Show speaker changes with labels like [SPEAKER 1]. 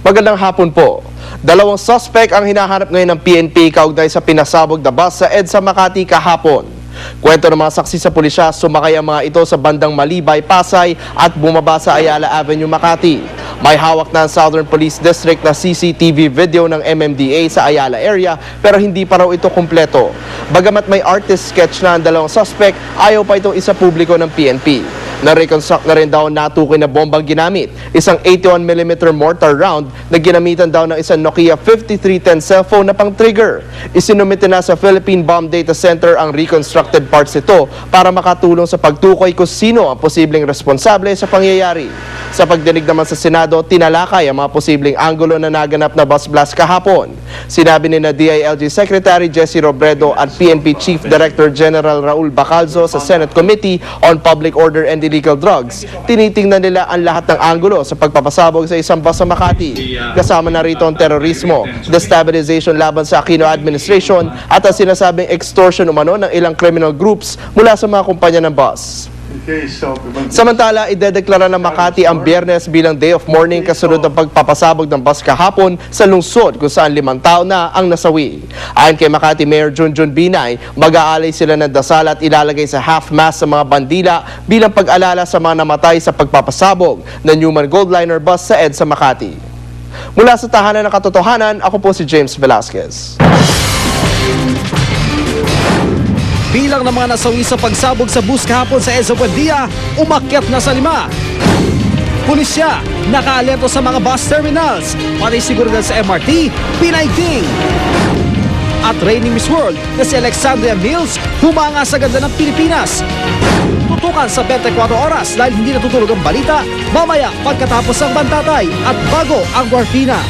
[SPEAKER 1] Magandang hapon po. Dalawang suspect ang hinahanap ngayon ng PNP kaugnay sa pinasabog na bus sa EDSA Makati kahapon. Kwento ng mga saksi sa pulisya, sumakay ang mga ito sa bandang Malibay, Pasay at bumaba sa Ayala Avenue, Makati. May hawak na ang Southern Police District na CCTV video ng MMDA sa Ayala area pero hindi pa raw ito kumpleto. Bagamat may artist sketch na ang dalawang suspect, ayaw pa itong isa publiko ng PNP. Na-reconstruct na rin daw natukoy na bombang ginamit, isang 81mm mortar round na ginamitan daw ng isang Nokia 5310 cellphone na pang-trigger. Isinumite na sa Philippine Bomb Data Center ang reconstructed parts nito para makatulong sa pagtukoy kung sino ang posibleng responsable sa pangyayari. Sa pagdinig naman sa Senado, tinalakay ang mga posibleng anggulo na naganap na bus blast kahapon. Sinabi ni na DILG Secretary Jesse Robredo at PNP Chief Director General Raul Bacalzo sa Senate Committee on Public Order and Illegal Drugs, tinitingnan nila ang lahat ng anggulo sa pagpapasabog sa isang bus sa Makati. Kasama na rito ang terorismo, destabilization laban sa Aquino administration at ang sinasabing extortion umano ng ilang criminal groups mula sa mga kumpanya ng bus. Samantala, idedeklara ng Makati ang Biyernes bilang day of mourning kasunod ng pagpapasabog ng bus kahapon sa lungsod kung saan 5 tao na ang nasawi. Ayon kay Makati Mayor Junjun Binay, mag-aalay sila ng dasal at ilalagay sa half-mast sa mga bandila bilang pag-alala sa mga namatay sa pagpapasabog ng Newman Goldliner bus sa EDSA Makati. Mula sa Tahanan ng Katotohanan, ako po si James Velasquez.
[SPEAKER 2] Bilang ng mga nasawi sa pagsabog sa bus kahapon sa EDSA Buendia, umakyat na sa 5. Pulisya, nakaalerto sa mga bus terminals, pati seguridad sa MRT, pinaiting. At reigning Miss World na si Alexandria Mills, humanga sa ganda ng Pilipinas. Tutukan sa 24 oras dahil hindi natutulog ang balita, mamaya pagkatapos ang bantatay at bago ang Guarfina.